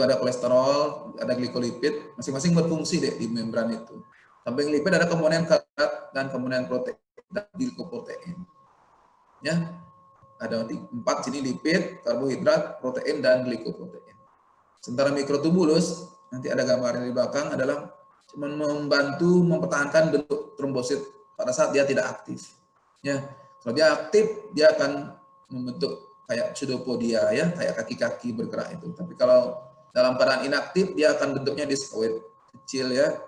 situ ada kolesterol, ada glikolipid, masing-masing berfungsi deh di membran itu. Samping lipid ada komponen karbohidrat dan komponen protein dan glikoprotein. Ya, ada 4 sini lipid, karbohidrat, protein dan glikoprotein. Sementara mikrotubulus, nanti ada gambarnya di belakang, adalah cuma membantu mempertahankan bentuk trombosit pada saat dia tidak aktif. Ya, kalau dia aktif, dia akan membentuk kayak pseudopodia, ya, kayak kaki-kaki bergerak itu. Tapi kalau dalam keadaan inaktif, dia akan bentuknya diskoid, kecil, ya.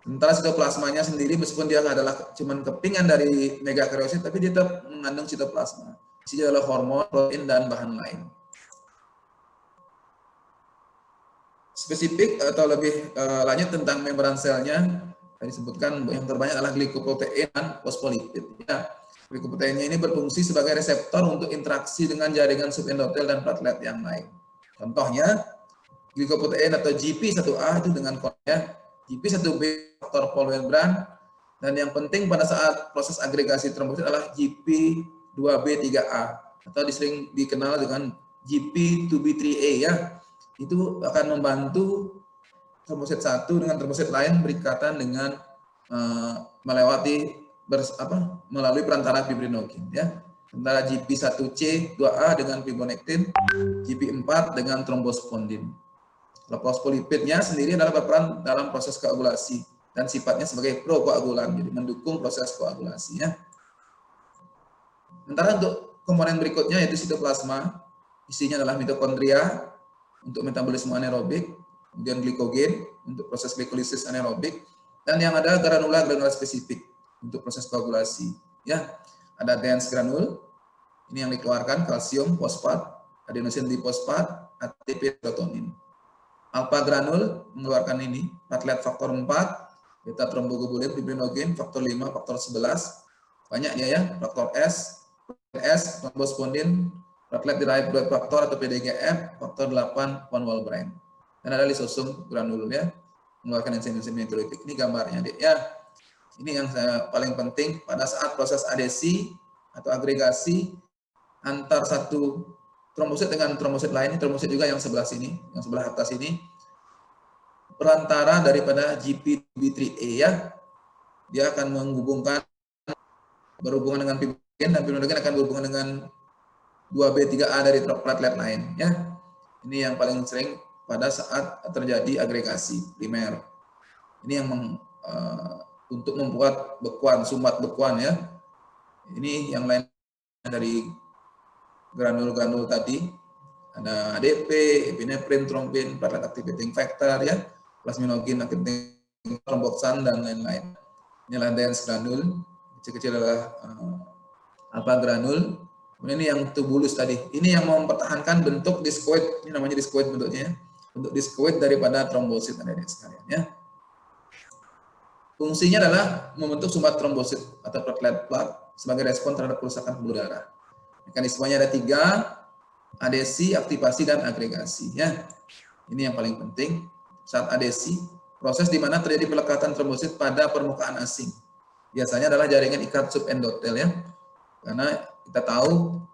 Sementara sitoplasmanya sendiri, meskipun dia adalah cuman kepingan dari megakaryosit, tapi dia tetap mengandung sitoplasma. Isinya adalah hormon, protein, dan bahan lain. Spesifik atau lebih lanjut tentang membran selnya, tadi disebutkan yang terbanyak adalah glikoprotein dan fosfolipid. Ya, glikoproteinnya ini berfungsi sebagai reseptor untuk interaksi dengan jaringan subendotel dan platelet yang lain. Contohnya, glikoprotein atau GP1A itu dengan kodenya GP1B faktor polymembran, dan yang penting pada saat proses agregasi trombosit adalah GP2B3A atau sering dikenal dengan GP2B3A, ya. Itu akan membantu trombosit satu dengan trombosit lain berikatan dengan melalui perantara fibrinogen, ya. Sementara GP1C2A dengan fibronektin, GP4 dengan trombospondin. Fosfolipidnya sendiri adalah berperan dalam proses koagulasi dan sifatnya sebagai prokoagulan, jadi mendukung proses koagulasi, ya. Sementara untuk komponen berikutnya yaitu sitoplasma, isinya adalah mitokondria untuk metabolisme anaerobik, kemudian glikogen untuk proses glikolisis anaerobik, dan yang ada granula spesifik untuk proses koagulasi, ya. Ada dense granul, ini yang dikeluarkan kalsium fosfat, adenosin difosfat, ATP, serotonin. Alpha granul mengeluarkan ini, platelet faktor 4, beta tromboglobulin, fibrinogen, faktor 5, faktor 11, banyak ya, faktor S, trombospondin, platelet derived growth factor atau PDGF, faktor 8, von Willebrand. Dan ada lisosum granul, ya, mengeluarkan enzim-enzim metabolitik. Ini gambarnya, ya. Ini yang paling penting pada saat proses adesi atau agregasi antar satu trombosit dengan trombosit lain, trombosit juga yang sebelah sini, yang sebelah atas ini, perantara daripada GP2B3A, ya, dia akan berhubungan dengan fibrogen, dan fibrogen akan berhubungan dengan 2B3A dari platelet lain, ya. Ini yang paling sering pada saat terjadi agregasi primer. Ini yang untuk membuat bekuan, sumbat bekuan, ya. Ini yang lain dari granul-granul tadi, ada ADP, epinefrin, trombin, platelet activating factor, ya, plasminogen, activating tromboksan, dan lain-lain. Inilah dense granul, kecil-kecil adalah alpha granul. Kemudian ini yang tubulus tadi, ini yang mempertahankan bentuk diskoid, ini namanya diskoid bentuknya, bentuk diskoid daripada trombosit ada di sekalian, ya. Fungsinya adalah membentuk sumbat trombosit atau platelet plaque sebagai respon terhadap kerusakan pembuluh darah. Mekanismenya ada 3, adesi, aktivasi, dan agregasi, ya. Ini yang paling penting. Saat adesi, proses di mana terjadi pelekatan trombosit pada permukaan asing. Biasanya adalah jaringan ikat subendotel, ya. Karena kita tahu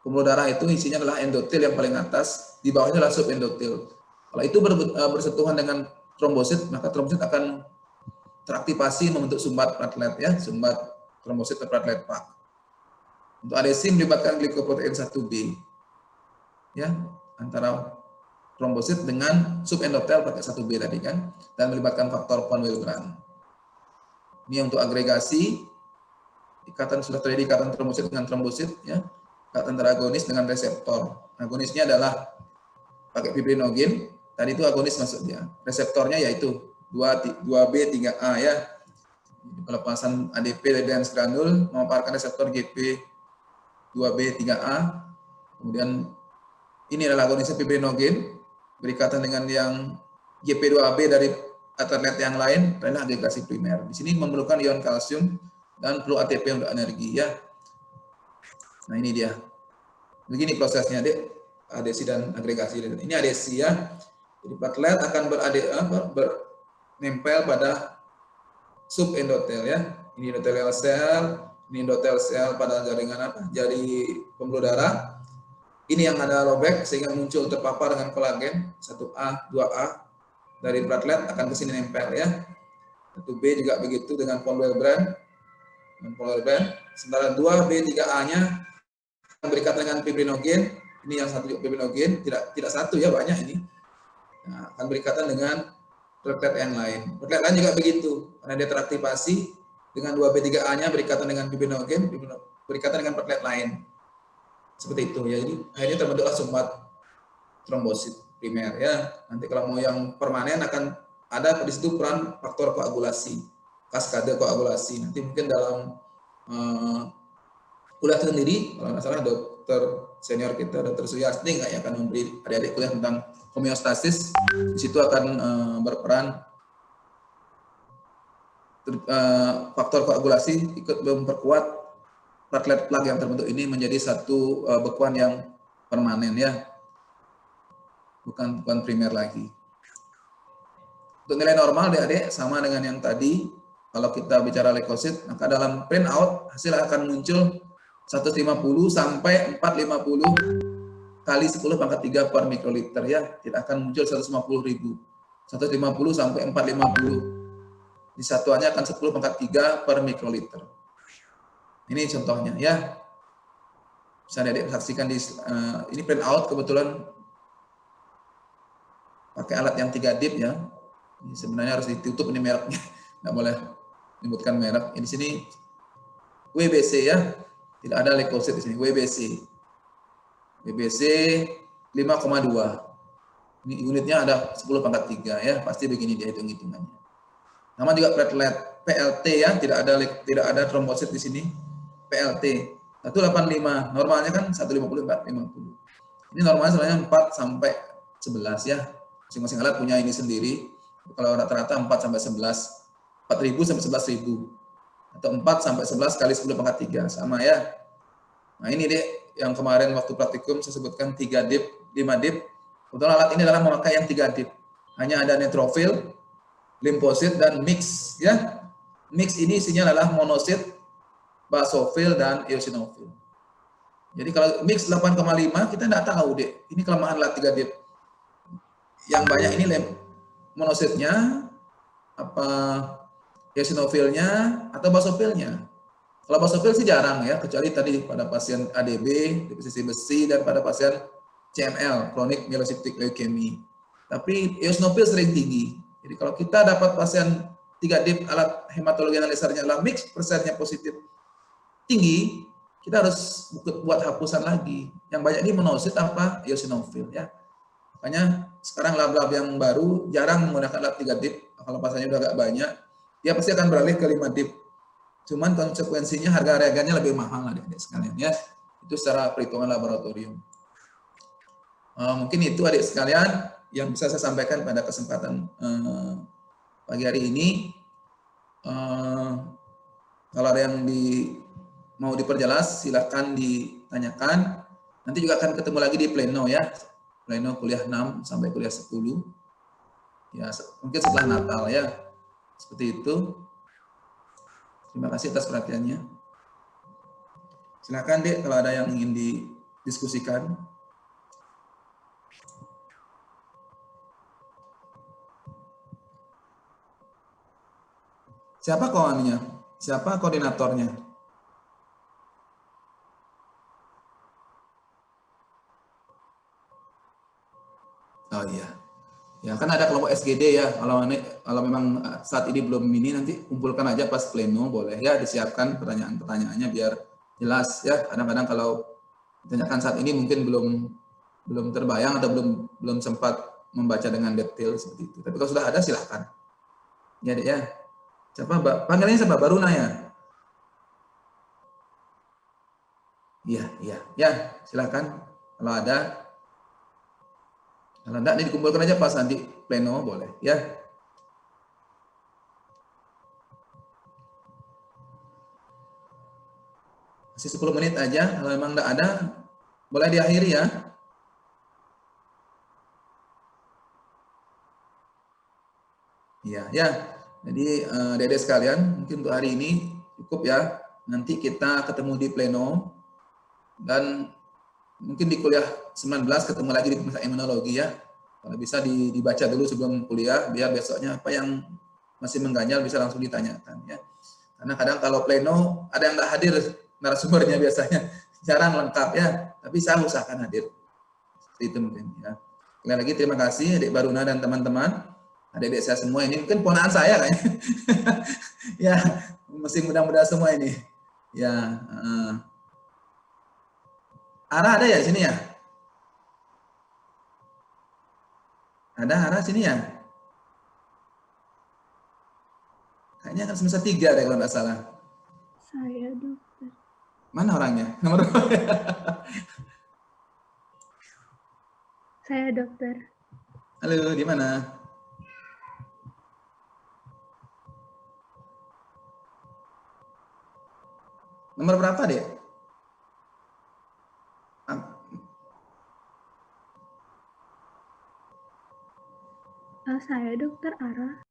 pembuluh darah itu isinya adalah endotel yang paling atas, di bawahnya adalah subendotel. Kalau itu bersentuhan dengan trombosit, maka trombosit akan teraktivasi membentuk sumbat platelet, ya, sumbat trombosit atau platelet plaque. Untuk adesi melibatkan glikoprotein 1B, ya, antara trombosit dengan subendotel pakai 1B tadi kan, dan melibatkan faktor von Willebrand. Ini untuk agregasi, ikatan sudah terjadi ikatan trombosit dengan trombosit, ya, ikatan teragonis dengan reseptor. Agonisnya adalah pakai fibrinogen, tadi itu agonis maksudnya. Reseptornya yaitu 2B3A, ya. Pelepasan ADP dari dense granul memaparkan reseptor GP2B3A. Kemudian ini adalah agonisnya fibrinogen berikatan dengan yang GP2AB dari platelet yang lain, adalah agregasi primer. Di sini memerlukan ion kalsium dan perlu ATP untuk energi, ya. Nah, ini dia. Begini prosesnya, Dek. Adesi dan agregasi. Ini adesi, ya. Jadi platelet akan nempel pada subendotel, ya. Ini endothelial cell, ini endothelial cell pada jaringan jari pembuluh darah. Ini yang ada lobek sehingga muncul terpapar dengan kolagen 1A, 2A dari platelet akan ke sini nempel ya. 1B juga begitu dengan von Willebrand. Sementara 2B3A-nya berikatan dengan fibrinogen. Ini yang satu fibrinogen, tidak satu ya, banyak ini. Nah, akan berikatan dengan platelet yang lain. Platelet lain juga begitu, karena dia teraktivasi dengan 2B3A-nya berikatan dengan fibrinogen, berikatan dengan platelet lain. Seperti itu ya. Jadi akhirnya terbentuklah sumbat trombosit primer ya. Nanti kalau mau yang permanen akan ada di situ peran faktor koagulasi, kaskade koagulasi. Nanti mungkin dalam kuliah sendiri, kalau nggak salah dokter senior kita, dokter Suyasti, nggak ya, akan memberi adik-adik kuliah tentang homeostasis. Di situ akan berperan faktor koagulasi ikut memperkuat platelet plak yang terbentuk ini menjadi satu bekuan yang permanen ya, bukan primer lagi. Untuk nilai normal adik-adik sama dengan yang tadi. Kalau kita bicara leukosit, maka dalam print out hasil akan muncul 150 sampai 450 kali 10 pangkat 3 per mikroliter ya, tidak akan muncul 150.000. 150 sampai 450. Di satuannya akan 10 pangkat 3 per mikroliter. Ini contohnya ya. Bisa adik saksikan di ini print out, kebetulan pakai alat yang 3 dip ya. Ini sebenarnya harus ditutup ini mereknya. Nggak boleh menyebutkan merek. Ini di sini WBC ya. Tidak ada leukosit di sini, WBC. WBC 5,2. Ini unitnya ada 10 pangkat 3 ya. Pasti begini dia hitung-hitungannya. Nama juga platelet PLT ya, tidak ada trombosit di sini. PLT 185, normalnya kan 150 450. Ini normalnya sebenarnya 4 sampai 11 ya. Masing-masing alat punya ini sendiri. Kalau rata-rata 4 sampai 11, 4.000 sampai 11.000. Atau 4 sampai 11 kali 10 pangkat 3, sama ya. Nah ini deh yang kemarin waktu praktikum saya sebutkan 3 dip, 5 dip. Kebetulan alat ini adalah memakai yang 3 dip. Hanya ada neutrofil, limfosit, dan mix ya. Mix ini isinya adalah monosit, basofil, dan eosinofil. Jadi kalau mix 8,5 kita tidak tahu deh. Ini kelemahan alat 3 dip. Yang banyak ini monositnya, apa eosinofilnya atau basofilnya. Kalau basofil sih jarang ya, kecuali tadi pada pasien ADB, deposisi besi, dan pada pasien CML, chronic myelocytic leukemia. Tapi eosinofil sering tinggi. Jadi kalau kita dapat pasien 3 dip alat hematologi analisernya adalah mix, persennya positif tinggi, kita harus buat hapusan lagi. Yang banyak ini monosit apa eosinofil ya. Makanya sekarang lab-lab yang baru jarang menggunakan alat 3 dip. Kalau pasiennya udah agak banyak, dia pasti akan beralih ke 5 dip. Cuman konsekuensinya harga reagennya lebih mahal adik-adik sekalian ya. Itu secara perhitungan laboratorium. Mungkin itu adik sekalian yang bisa saya sampaikan pada kesempatan pagi hari ini. Kalau ada yang mau diperjelas silahkan ditanyakan. Nanti juga akan ketemu lagi di pleno ya. Pleno kuliah 6 sampai kuliah 10. Ya, mungkin setelah Natal ya. Seperti itu. Terima kasih atas perhatiannya. Silakan Dek kalau ada yang ingin didiskusikan. Siapa kawannya? Siapa koordinatornya? Oh iya. Ya kan ada kelompok SGD ya. Kalau memang saat ini belum ini, nanti kumpulkan aja pas pleno, boleh ya, disiapkan pertanyaan-pertanyaannya biar jelas ya. Kadang-kadang kalau ditanyakan saat ini mungkin belum terbayang atau belum sempat membaca dengan detail seperti itu. Tapi kalau sudah ada silahkan. Ya Dek ya. Siapa panggilannya siapa? Baruna ya? Iya. Ya, silahkan kalau ada. Kalau enggak, ini dikumpulkan aja pas nanti pleno, boleh ya. Masih 10 menit aja, kalau memang enggak ada, boleh diakhiri ya. Iya, ya. Jadi adik-adik sekalian, mungkin untuk hari ini cukup ya. Nanti kita ketemu di pleno, dan Mungkin di kuliah 19 ketemu lagi di masa imunologi ya. Kalau bisa dibaca dulu sebelum kuliah, biar besoknya apa yang masih mengganjal bisa langsung ditanyakan ya. Karena kadang kalau pleno ada yang nggak hadir narasumbernya biasanya jarang lengkap ya, tapi saya usahakan hadir. Seperti itu mungkin ya. Sekali lagi terima kasih adik Baruna dan teman-teman, adik-adik saya semua ini mungkin ponakan saya kayaknya. Ya, masih muda-muda semua ini. Ya, Ara ada ya di sini ya? Ada Ara sini ya? Kayaknya kan semester 3 deh kalau nggak salah. Saya dokter. Mana orangnya? Nomor berapa? Saya dokter. Halo, di mana? Nomor berapa deh? Saya dokter Ara.